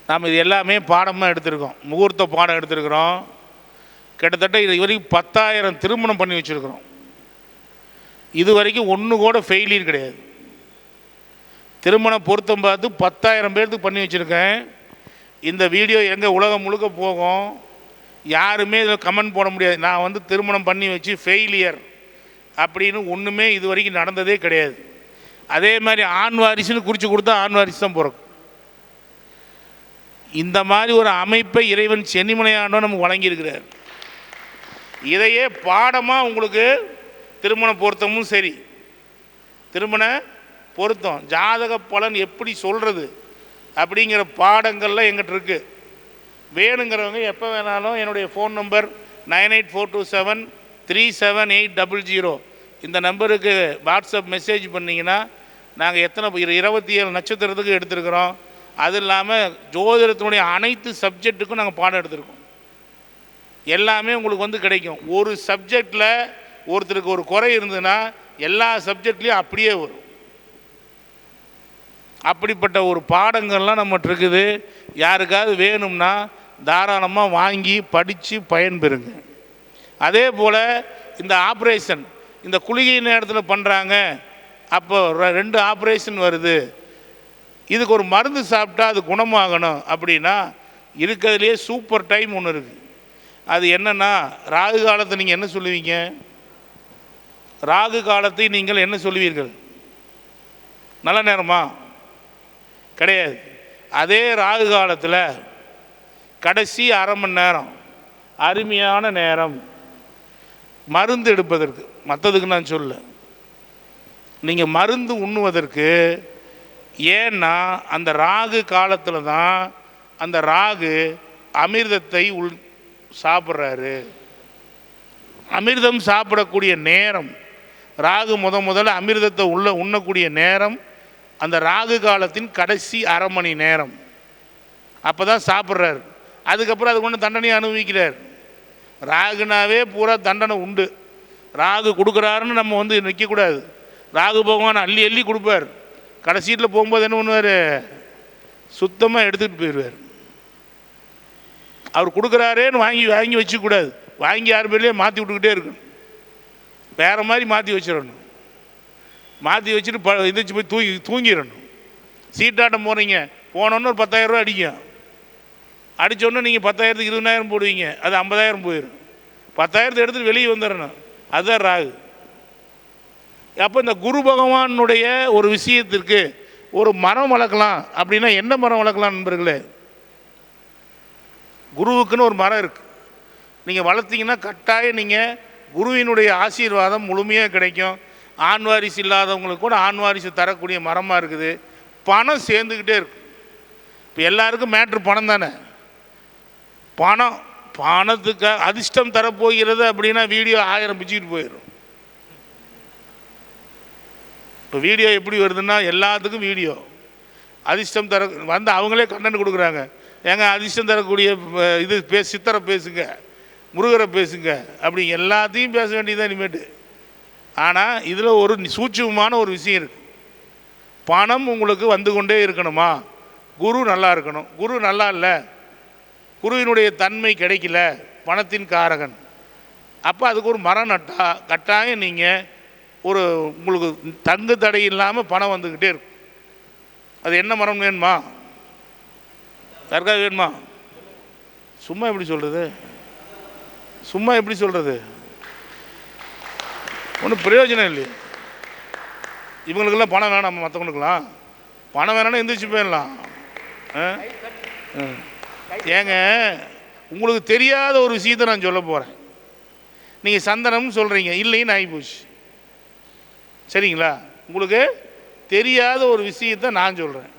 நாம் இது எல்லாமே பாடமாக எடுத்திருக்கோம். முகூர்த்த பாடம் எடுத்திருக்கிறோம். கிட்டத்தட்ட இது வரைக்கும் 10,000 திருமணம் பண்ணி வச்சுருக்கிறோம். இது வரைக்கும் ஒன்று கூட ஃபெயிலியர் கிடையாது. திருமண பொருத்தம் பார்த்து 10,000 பேர்த்துக்கு பண்ணி வச்சுருக்கேன். இந்த வீடியோ எங்கே உலகம் முழுக்க போகும், யாருமே இதில் கமெண்ட் போட முடியாது. நான் திருமணம் பண்ணி வச்சு ஃபெயிலியர் அப்படின்னு ஒன்றுமே இது வரைக்கும் நடந்ததே கிடையாது. அதே மாதிரி ஆண் வாரிசுன்னு குறித்து கொடுத்தா ஆண் வாரிசு தான் பிறக்கும். இந்த மாதிரி ஒரு அமைப்பை இறைவன் சென்னிமலையாண்டவன் நமக்கு வழங்கியிருக்கிறார். இதையே பாடமாக உங்களுக்கு திருமண பொருத்தமும் சரி, திருமண பொருத்தம் ஜாதக பலன் எப்படி சொல்கிறது அப்படிங்கிற பாடங்கள்லாம் எங்கிட்ட இருக்குது. வேணுங்கிறவங்க எப்போ வேணாலும் என்னுடைய ஃபோன் நம்பர் 9842737800 இந்த நம்பருக்கு வாட்ஸ்அப் மெசேஜ் பண்ணிங்கன்னா நாங்கள் எத்தனை 27 நட்சத்திரத்துக்கு எடுத்துருக்குறோம். அது இல்லாமல் ஜோதிடத்தினுடைய அனைத்து சப்ஜெக்ட்டுக்கும் நாங்கள் பாடம் எடுத்திருக்கோம். எல்லாமே உங்களுக்கு கிடைக்கும். ஒரு சப்ஜெக்டில் ஒருத்தருக்கு ஒரு குறை இருந்ததுன்னா எல்லா சப்ஜெக்ட்லேயும் அப்படியே வரும். அப்படிப்பட்ட ஒரு பாடங்கள்லாம் நம்மகிட்ட இருக்குது. யாருக்காவது வேணும்னா தாராளமாக வாங்கி படித்து பயன்பெறுங்க. அதே போல் இந்த ஆப்ரேஷன் இந்த குளிகை நேரத்தில் பண்ணுறாங்க. அப்போ 2 ஆப்ரேஷன் வருது, இதுக்கு ஒரு மருந்து சாப்பிட்டா அது குணமாகணும் அப்படின்னா இருக்கிறதுலே சூப்பர் டைம் ஒன்று இருக்குது. அது என்னென்னா, ராகு காலத்தை நீங்கள் என்ன சொல்லுவீங்க? ராகு காலத்தை நீங்கள் என்ன சொல்லுவீர்கள்? நல்ல நேரமா? கிடையாது. அதே ராகு காலத்தில் கடைசி அரை மணி நேரம் அருமையான நேரம் மருந்து எடுப்பதற்கு. மற்றதுக்கு நான் சொல்ல, நீங்கள் மருந்து உண்ணுவதற்கு. ஏன்னா அந்த ராகு காலத்தில் தான் அந்த ராகு அமிர்தத்தை சாப்பிட்றாரு. அமிர்தம் சாப்பிடக்கூடிய நேரம் ராகு முதல்ல அமிர்தத்தை உண்ணக்கூடிய நேரம் அந்த ராகு காலத்தின் கடைசி அரை மணி நேரம். அப்போ தான் சாப்பிட்றாரு. அதுக்கப்புறம் அதுக்கு ஒன்று தண்டனையை அனுபவிக்கிறார். ராகுனாவே பூரா தண்டனை உண்டு. ராகு கொடுக்குறாருன்னு நம்ம நிற்கக்கூடாது. ராகு பகவான் அள்ளி அள்ளி கொடுப்பார். கடைசீட்டில் போகும்போது என்ன பண்ணுவார்? சுத்தமாக எடுத்துகிட்டு போயிடுவார். அவர் கொடுக்குறாரேன்னு வாங்கி வாங்கி வச்சுக்கூடாது. வாங்கி யார் பேர்லேயே மாற்றி விட்டுக்கிட்டே இருக்கணும். வேறு மாதிரி மாற்றி வச்சிடணும். மாற்றி வச்சுட்டு எந்திரிச்சு போய் தூங்கிடணும். சீட்டாட்டம் போகிறீங்க, போனோன்னு ஒரு 10,000 ரூபா அடிக்கும். அடித்தோடனே நீங்கள் 10,000க்கு 20,000 போடுவீங்க, அது 50,000 போயிடும். 10,000 எடுத்துகிட்டு வெளியே வந்துடணும். அதுதான் ராகு. அப்போ இந்த குரு பகவானுடைய ஒரு விஷயத்திற்கு ஒரு மரம் வளர்க்கலாம் அப்படின்னா என்ன மரம் வளர்க்கலாம் நண்பர்களே? குருவுக்குன்னு ஒரு மரம் இருக்குது. நீங்கள் வளர்த்திங்கன்னா கட்டாயம் நீங்கள் குருவினுடைய ஆசீர்வாதம் முழுமையாக கிடைக்கும். ஆண் வாரிசு இல்லாதவங்களுக்கு கூட ஆண் வாரிசு தரக்கூடிய மரமாக இருக்குது. பணம் சேர்ந்துக்கிட்டே இருக்கு. இப்போ எல்லாருக்கும் மேட்ரு பணம் தானே. பணத்துக்கு அதிர்ஷ்டம் தரப்போகிறது அப்படின்னா வீடியோ 1000 பிச்சுக்கிட்டு போயிடும். இப்போ வீடியோ எப்படி வருதுன்னா எல்லாத்துக்கும் வீடியோ அதிர்ஷ்டம் தர அவங்களே கண்டென்ட் கொடுக்குறாங்க. ஏங்க அதிர்ஷ்டம் தரக்கூடிய இது சித்தரை பேசுங்க, முருகரை பேசுங்க, அப்படி எல்லாத்தையும் பேச வேண்டியதான் இனிமேட்டு. ஆனால் இதில் ஒரு சூட்சமான ஒரு விஷயம் இருக்குது. பணம் உங்களுக்கு வந்து கொண்டே இருக்கணுமா? குரு நல்லா இருக்கணும். குரு நல்லா இல்லை, குருவினுடைய தன்மை கிடைக்கல, பணத்தின் காரகன். அப்போ அதுக்கு ஒரு மரம் நட்டா கட்டாயம் நீங்கள் உங்களுக்கு தங்கு தடை இல்லாமல் பணம் வந்துக்கிட்டே இருக்கும். அது என்ன மரம் வேணுமா? யாருக்காவது வேணுமா? சும்மா எப்படி சொல்கிறது? ஒன்றும் பிரயோஜனம் இல்லையே. இவங்களுக்கெல்லாம் பணம் வேணாம், மற்றவங்களுக்கெல்லாம் பணம் வேணாம்னா எந்திரிச்சு போயிடலாம். ஏங்க, உங்களுக்கு தெரியாத ஒரு விஷயத்தை நான் சொல்ல போகிறேன். நீங்கள் சந்தனம்னு சொல்கிறீங்க, இல்லைன்னு ஆகிப்போச்சு. சரிங்களா? உங்களுக்கு தெரியாத ஒரு விஷயத்தை நான் சொல்கிறேன்.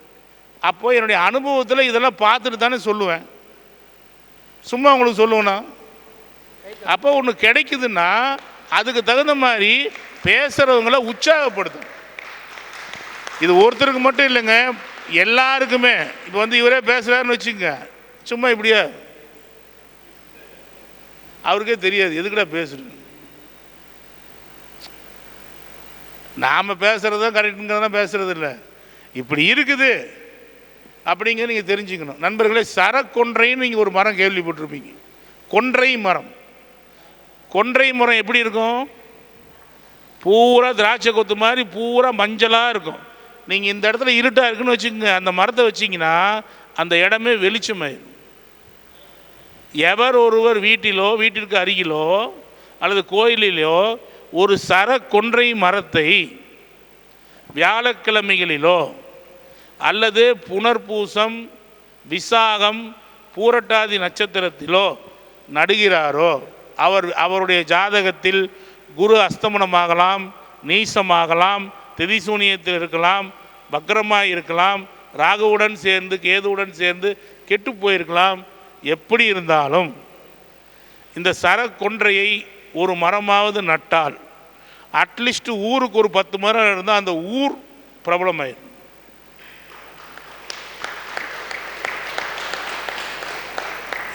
அப்போது என்னுடைய அனுபவத்தில் இதெல்லாம் பார்த்துட்டு தானே சொல்லுவேன். சும்மா உங்களுக்கு சொல்லுவேன்னா அப்போ ஒன்று கிடைக்குதுன்னா அதுக்கு தகுந்த மாதிரி பேசுகிறவங்கள உற்சாகப்படுத்தும். இது ஒருத்தருக்கு மட்டும் இல்லைங்க, எல்லாருக்குமே. இப்போ இவரே பேசுகிறாருன்னு வச்சுங்க, சும்மா இப்படியா அவருக்கே தெரியாது எதுக்குடா பேசுறது. நாம் பேசுகிறது தான் கரெக்டுங்கிறதான் பேசுகிறது இல்லை. இப்படி இருக்குது, அப்படிங்கிறது நீங்கள் தெரிஞ்சுக்கணும் நண்பர்களே. சரக்கொன்றைன்னு நீங்கள் ஒரு மரம் கேள்விப்பட்டிருப்பீங்க, கொன்றை மரம். கொன்றை மரம் எப்படி இருக்கும்? பூரா திராட்சை கொத்து மாதிரி பூரா மஞ்சளாக இருக்கும். நீங்கள் இந்த இடத்துல இருட்டாக இருக்குன்னு வச்சுக்கோங்க, அந்த மரத்தை வச்சிங்கன்னா அந்த இடமே வெளிச்சமாயிடும். எவர் ஒருவர் வீட்டிலோ வீட்டிற்கு அருகிலோ அல்லது கோயிலிலோ ஒரு சரக்கொன்றை மரத்தை வியாழக்கிழமைகளிலோ அல்லது புனர்பூசம், விசாகம், பூரட்டாதி நட்சத்திரத்திலோ நடுகிறாரோ அவருடைய ஜாதகத்தில் குரு அஸ்தமனமாகலாம், நீசமாகலாம், திதிசூனியத்தில் இருக்கலாம், வக்ரமாக இருக்கலாம், ராகுவுடன் சேர்ந்து கேதுவுடன் சேர்ந்து கெட்டு போயிருக்கலாம். எப்படி இருந்தாலும் இந்த சரக்கொன்றையை ஒரு மரமாவது நட்டால் அட்லீஸ்ட் ஊருக்கு ஒரு 10 மரம் இருந்தால் அந்த ஊர் பிரபலமாயிடும்.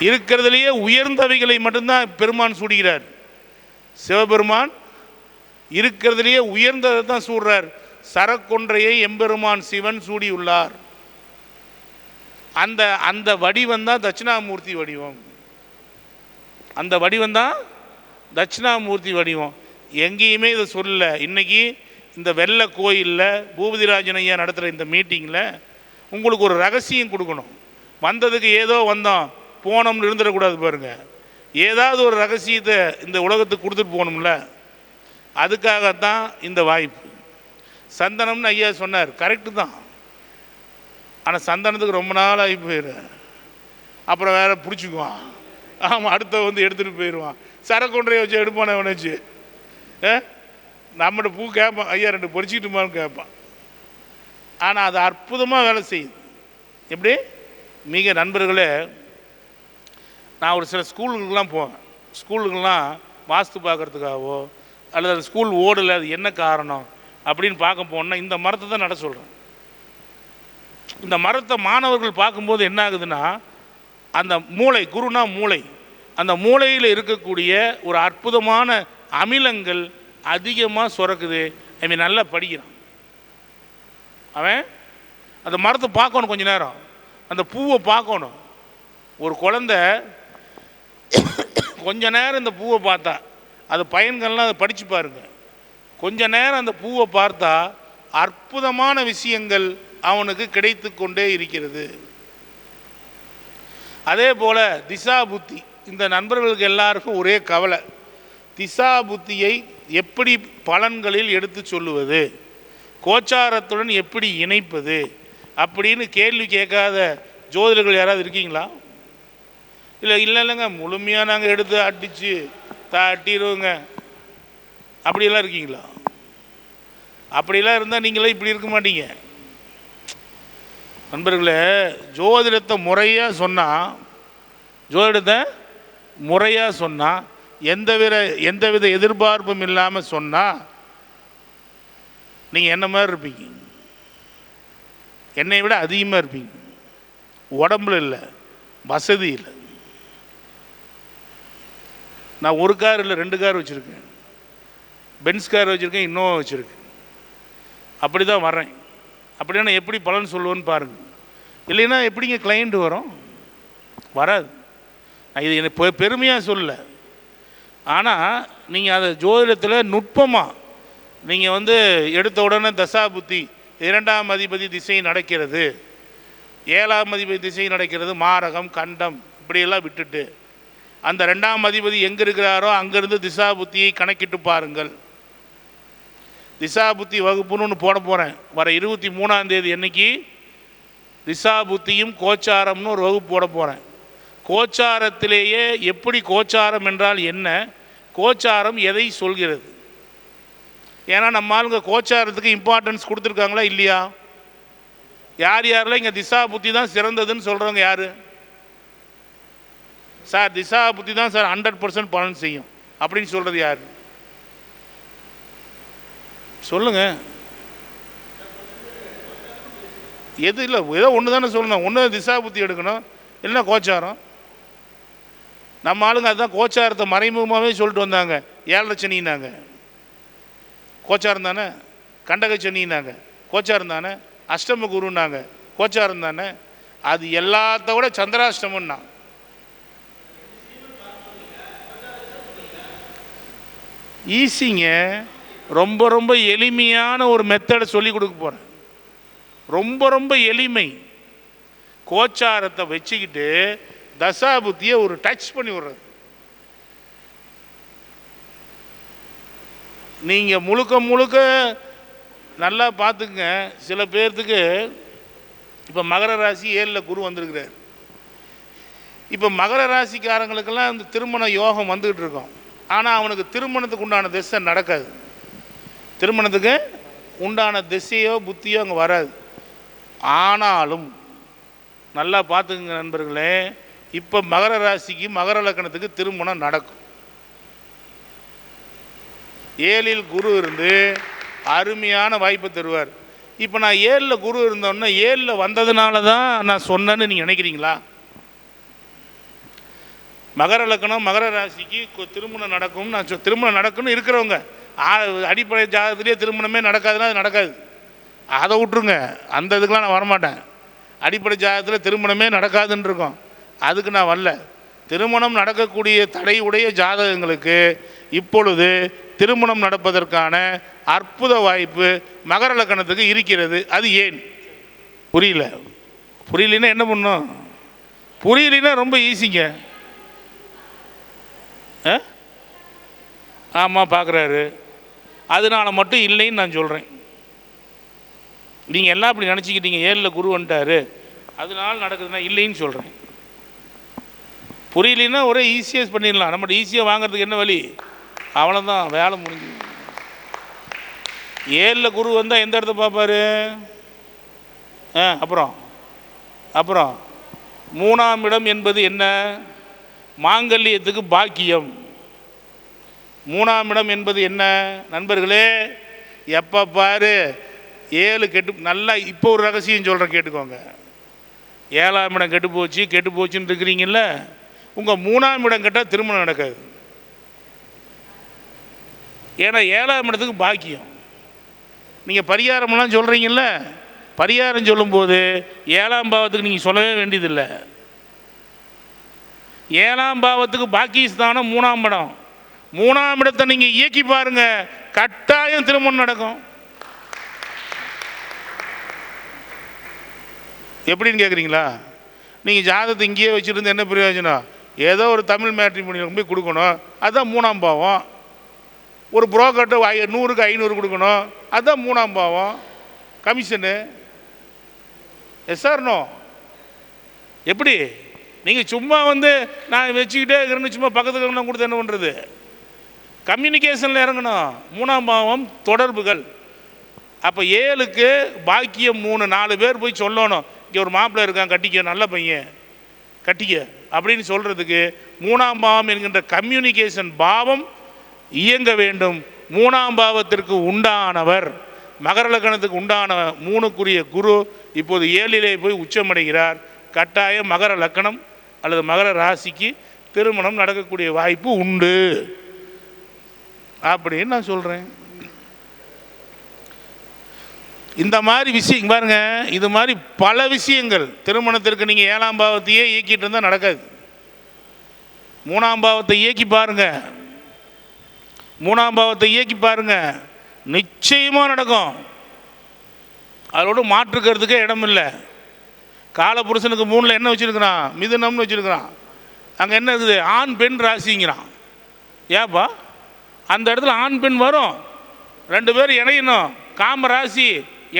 இருக்கிறதுலேயே உயர்ந்தவைகளை மட்டும்தான் பெருமான் சூடுகிறார். சிவபெருமான் இருக்கிறதுலேயே உயர்ந்ததை தான் சூடுறார். சரக்கொன்றையை எம்பெருமான் சிவன் சூடியுள்ளார். அந்த அந்த வடிவம் தான் தட்சிணாமூர்த்தி வடிவம். அந்த வடிவம் தான் தட்சிணாமூர்த்தி வடிவம். எங்கேயுமே இதை சொல்லல. இன்னைக்கு இந்த வெள்ளை கோயிலில் பூபதிராஜன் ஐயா நடத்துகிற இந்த மீட்டிங்கில் உங்களுக்கு ஒரு ரகசியம் கொடுக்கணும். வந்ததுக்கு ஏதோ வந்தோம் போனோம்னு இருந்துடக்கூடாது பாருங்க. ஏதாவது ஒரு ரகசியத்தை இந்த உலகத்துக்கு கொடுத்துட்டு போகணும்ல, அதுக்காகத்தான் இந்த வாய்ப்பு. சந்தனம்னு ஐயா சொன்னார், கரெக்டு தான். ஆனால் சந்தனத்துக்கு ரொம்ப நாள் ஆகி போயிடும், அப்புறம் வேற பிடிச்சிக்குவான். ஆமாம், அடுத்த வந்து எடுத்துகிட்டு போயிடுவான். சரக்கொன்றையை வச்சு எடுப்பானே வச்சு நம்மகிட்ட பூ கேட்பான், ஐயா 2 பொறிச்சிக்கிட்டுமான்னு கேட்பான். ஆனால் அது அற்புதமாக வேலை செய்யுது. எப்படி மிக நண்பர்களே, நான் ஒரு சில ஸ்கூலுக்கெல்லாம் போவேன். ஸ்கூலுக்கெல்லாம் வாஸ்து பார்க்குறதுக்காகவோ அல்லது அந்த ஸ்கூல் ஓடலை, அது என்ன காரணம் அப்படின்னு பார்க்க போனால் இந்த மரத்தை தான் நட சொல்கிறேன். இந்த மரத்தை மாணவர்கள் பார்க்கும்போது என்ன ஆகுதுன்னா, அந்த மூளை, குருனா மூளை, அந்த மூளையில் இருக்கக்கூடிய ஒரு அற்புதமான அமிலங்கள் அதிகமாக சுரக்குது. அவன் நல்லா படிக்கிறான். அவன் அந்த மரத்தை பார்க்கணும், கொஞ்ச நேரம் அந்த பூவை பார்க்கணும். ஒரு குழந்தை கொஞ்ச நேரம் இந்த பூவை பார்த்தா, அது பயன்கள்லாம் அதை படித்து பாருங்க. கொஞ்ச நேரம் அந்த பூவை பார்த்தா அற்புதமான விஷயங்கள் அவனுக்கு கிடைத்து கொண்டே இருக்கிறது. அதே போல் திசா புத்தி, இந்த நண்பர்களுக்கு எல்லாருக்கும் ஒரே கவலை, திசா புத்தியை எப்படி பலன்களில் எடுத்து சொல்லுவது, கோச்சாரத்துடன் எப்படி இணைப்பது அப்படின்னு கேள்வி கேட்காத ஜோதிடர்கள் யாராவது இருக்கீங்களா? இல்லைங்க முழுமையாக நாங்கள் எடுத்து அடித்து தட்டிடுவோங்க அப்படியெல்லாம் இருக்கீங்களா? அப்படிலாம் இருந்தால் நீங்களே இப்படி இருக்க மாட்டீங்க. நண்பர்களே, ஜோதிடத்தை முறையாக சொன்னால் எந்தவித எதிர்பார்ப்பும் இல்லாமல் சொன்னால் நீங்கள் என்ன மாதிரி இருப்பீங்க? என்னை விட அதிகமாக இருப்பீங்க. உடம்புல இல்லை, வசதி இல்லை. நான் 1 கார் இல்லை 2 கார் வச்சுருக்கேன், பென்ஸ் கார் வச்சுருக்கேன், இன்னோவா வச்சுருக்கேன். அப்படி தான் வர்றேன். அப்படின்னா எப்படி பலன் சொல்லுவேன்னு பாருங்கள். இல்லைன்னா எப்படிங்க கிளைண்ட் வரும்? வராது. நான் இது எனக்கு பெருமையாக சொல்லலை. ஆனால் நீங்கள் அதை ஜோதிடத்தில் நுட்பமாக நீங்கள் வந்து எடுத்த உடனே தசா புத்தி 2ஆம் அதிபதி திசை நடக்கிறது, 7ஆம் அதிபதி திசை நடக்கிறது, மாரகம் கண்டம் இப்படியெல்லாம் விட்டுட்டு அந்த 2ஆம் அதிபதி எங்கே இருக்கிறாரோ அங்கேருந்து திசா புத்தியை கணக்கிட்டு பாருங்கள். திசா புத்தி வகுப்புன்னு ஒன்று போட போகிறேன் வர 23ஆம் தேதி அன்னைக்கு. திசா புத்தியும் கோச்சாரம்னு ஒரு வகுப்பு போட போகிறேன். கோச்சாரத்திலேயே எப்படி கோச்சாரம் என்றால் என்ன, கோச்சாரம் எதை சொல்கிறது. ஏன்னா நம்ம ஆளுங்க கோச்சாரத்துக்கு இம்பார்ட்டன்ஸ் கொடுத்துருக்காங்களா இல்லையா? யாரெல்லாம் இங்கே திசா புத்தி தான் சிறந்ததுன்னு சொல்கிறவங்க யார்? சார் திசா புத்தி தான் சார் 100% பலன் செய்யும் அப்படின்னு சொல்கிறது யார்? சொல்லுங்க. எது இல்லை, ஏதோ ஒன்று தானே சொல்லணும். ஒன்று திசா புத்தி எடுக்கணும், இல்லைன்னா கோச்சாரம். நம்ம ஆளுங்க அதுதான் கோச்சாரத்தை மறைமுகமாகவே சொல்லிட்டு வந்தாங்க. 7 சனின்னாங்க, கோச்சாரம் தானே. கண்டக சனின்னாங்க, கோச்சாரம் தானே. அஷ்டம குருன்னாங்க, கோச்சாரம் தானே. அது எல்லாத்த விட சந்திராஷ்டமம்னா. ஈஸிங்க. ரொம்ப ரொம்ப எளிமையான ஒரு மெத்தடை சொல்லி கொடுக்க போகிறேன். ரொம்ப ரொம்ப எளிமை. கோச்சாரத்தை வச்சுக்கிட்டு தசாபுத்தியை ஒரு டச் பண்ணி விடுறது. நீங்கள் முழுக்க முழுக்க நல்லா பார்த்துக்குங்க. சில பேர்த்துக்கு இப்போ மகர ராசி 7ல் குரு வந்திருக்கிறார். இப்போ மகர ராசிக்காரங்களுக்கெல்லாம் இந்த திருமண யோகம் வந்துக்கிட்டு இருக்கோம். ஆனால் அவனுக்கு திருமணத்துக்கு உண்டான திசை நடக்காது. திருமணத்துக்கு உண்டான திசையோ புத்தியோ அங்கே வராது. ஆனாலும் நல்லா பார்த்துக்குங்க நண்பர்களே, இப்போ மகர ராசிக்கு மகர லக்கணத்துக்கு திருமணம் நடக்கும். 7ல் குரு இருந்து அருமையான வாய்ப்பை தருவார். இப்போ நான் 7ல் குரு இருந்தோன்னா 7ல் வந்ததுனால தான் நான் சொன்னேன்னு நீங்கள் நினைக்கிறீங்களா? மகர லக்கணம் மகர ராசிக்கு திருமணம் நடக்கும். நான் திருமணம் நடக்கும்னு இருக்கிறவங்க அடிப்படை ஜாதகத்திலேயே திருமணமே நடக்காதுன்னா அது நடக்காது. அதை விட்டுருங்க. அந்த இதுக்கெலாம் நான் வரமாட்டேன். அடிப்படை ஜாதகத்தில் திருமணமே நடக்காதுன்னு இருக்கோம். அதுக்கு நான் வரல. திருமணம் நடக்கக்கூடிய தடையுடைய ஜாதகங்களுக்கு இப்பொழுது திருமணம் நடப்பதற்கான அற்புத வாய்ப்பு மகர லக்கணத்துக்கு இருக்கிறது. அது ஏன் புரியல? புரியலன்னா என்ன பண்ணும்? புரியலன்னா ரொம்ப ஈஸிங்க. ஆமாம் பார்க்குறாரு, அதனால மட்டும் இல்லைன்னு நான் சொல்கிறேன். நீங்கள் எல்லாம் அப்படி நினச்சிக்கிட்டீங்க. 7ல் குரு வந்துட்டார் அதனால நடக்குதுன்னா இல்லைன்னு சொல்கிறேன். புரியலன்னா ஒரே ஈஸியாக பண்ணிடலாம். நம்மகிட்ட ஈஸியாக வாங்கிறதுக்கு என்ன வழி? அவ்வளோதான், வேலை முடிஞ்சு. 7ல் குரு வந்தால் எந்த இடத்த பார்ப்பார்? அப்புறம் 3ஆம் இடம் என்பது என்ன? மாங்கல்யத்துக்கு பாக்கியம். 3ஆம் இடம் என்பது என்ன நண்பர்களே? எப்போ பாரு 7 கெட்டு. நல்லா இப்போ ஒரு ரகசியம் சொல்கிறேன், கேட்டுக்கோங்க. 7ஆம் இடம் கெட்டு போச்சுன்னு இருக்கிறீங்கல்ல, உங்கள் 3ஆம் இடம் கேட்டால் திருமணம் நடக்காது. ஏன்னா 7ஆம் இடத்துக்கு பாக்கியம். நீங்கள் பரிகாரமெல்லாம் சொல்கிறீங்கல்ல, பரிகாரம் சொல்லும்போது 7ஆம் பாவத்துக்கு நீங்கள் சொல்லவே வேண்டியதில்லை. 7ஆம் பாவத்துக்கு பாக்கியஸ்தானம் 3ஆம் இடம். 3ஆம் இடத்தை நீங்கள் இயக்கி பாருங்க, கட்டாயம் திருமணம் நடக்கும். எப்படின்னு கேட்குறீங்களா? நீங்கள் ஜாதகத்தை இங்கேயே வச்சுருந்து என்ன பிரயோஜனம்? ஏதோ ஒரு தமிழ் மேட்ரிமோனியில் போய் கொடுக்கணும், அதுதான் 3ஆம் பாவம். ஒரு புரோக்கர்கிட்ட 100க்கு 500 கொடுக்கணும், அதுதான் 3ஆம் பாவம். கமிஷனு எஸ்ஆர்னோ? எப்படி? நீங்கள் சும்மா நான் வச்சுக்கிட்டே இருக்கிறேன்னு சும்மா பக்கத்துக்கு கொடுத்து என்ன பண்ணுறது? கம்யூனிகேஷனில் இறங்கணும். 3ஆம் பாவம் தொடர்புகள். அப்போ 7க்கு பாக்கியம் 3. 4 பேர் போய் சொல்லணும், இங்கே ஒரு மாப்பிள்ளை இருக்கான், கட்டிக்க, நல்ல பையன், கட்டிக்க அப்படின்னு சொல்கிறதுக்கு 3ஆம் பாவம் என்கின்ற கம்யூனிகேஷன் பாவம் இயங்க வேண்டும். 3ஆம் பாவத்திற்கு உண்டானவர், மகர லக்கணத்துக்கு உண்டான 3க்குரிய குரு இப்போது 7லே போய் உச்சமடைகிறார். கட்டாயம் மகர லக்கணம் அல்லது மகர ராசிக்கு திருமணம் நடக்கக்கூடிய வாய்ப்பு உண்டு அப்படின்னு நான் சொல்கிறேன். இந்த மாதிரி விஷயம் பாருங்க, இது மாதிரி பல விஷயங்கள் திருமணத்திற்கு நீங்கள் 7ஆம் பாவத்தையே இயக்கிட்டு இருந்தால் நடக்காது. 3ஆம் பாவத்தை இயக்கி பாருங்க, 3ஆம் பாவத்தை இயக்கி பாருங்க, நிச்சயமாக நடக்கும். அதோடு மாற்றுக்கிறதுக்கே இடம் இல்லை. காலபுருஷனுக்கு 3ல் என்ன வச்சுருக்கிறான்? மிதுனம்னு வச்சுருக்கிறான். அங்கே என்ன இருக்குது? ஆண் பெண் ராசிங்கிறான். ஏப்பா அந்த இடத்துல ஆண் பெண் வரும், 2 பேர் இணையணும், காம ராசி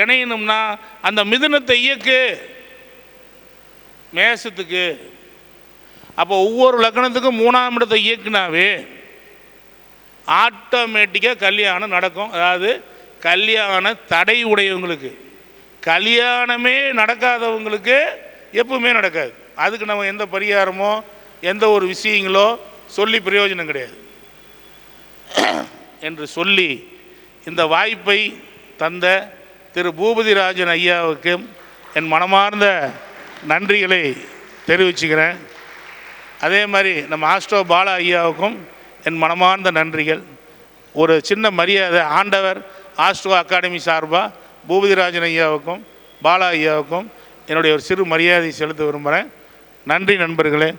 இணையணும்னா அந்த மிதுனத்தை இயக்கு மேசத்துக்கு. அப்போ ஒவ்வொரு லக்கணத்துக்கும் 3ஆம் இடத்தை இயக்குனாவே ஆட்டோமேட்டிக்காக கல்யாணம் நடக்கும். அதாவது கல்யாண தடை உடையவங்களுக்கு, கல்யாணமே நடக்காதவங்களுக்கு எப்பவுமே நடக்காது. அதுக்கு நம்ம எந்த பரிகாரமோ எந்த ஒரு விஷயங்களோ சொல்லி பிரயோஜனம் கிடையாது என்று சொல்லி இந்த வாய்ப்பை தந்த திரு பூபதிராஜன் ஐயாவுக்கு என் மனமார்ந்த நன்றிகளை தெரிவிச்சுக்கிறேன். அதே மாதிரி நம்ம ஆஸ்ட்ரோ பாலா ஐயாவுக்கும் என் மனமார்ந்த நன்றிகள். ஒரு சின்ன மரியாதை ஆண்டவர் ஆஸ்ட்ரோ அகாடமி சார்பாக பூபதிராஜன் ஐயாவுக்கும் பாலா ஐயாவுக்கும் என்னுடைய ஒரு சிறு மரியாதை செலுத்த விரும்புகிறேன். நன்றி நண்பர்களே.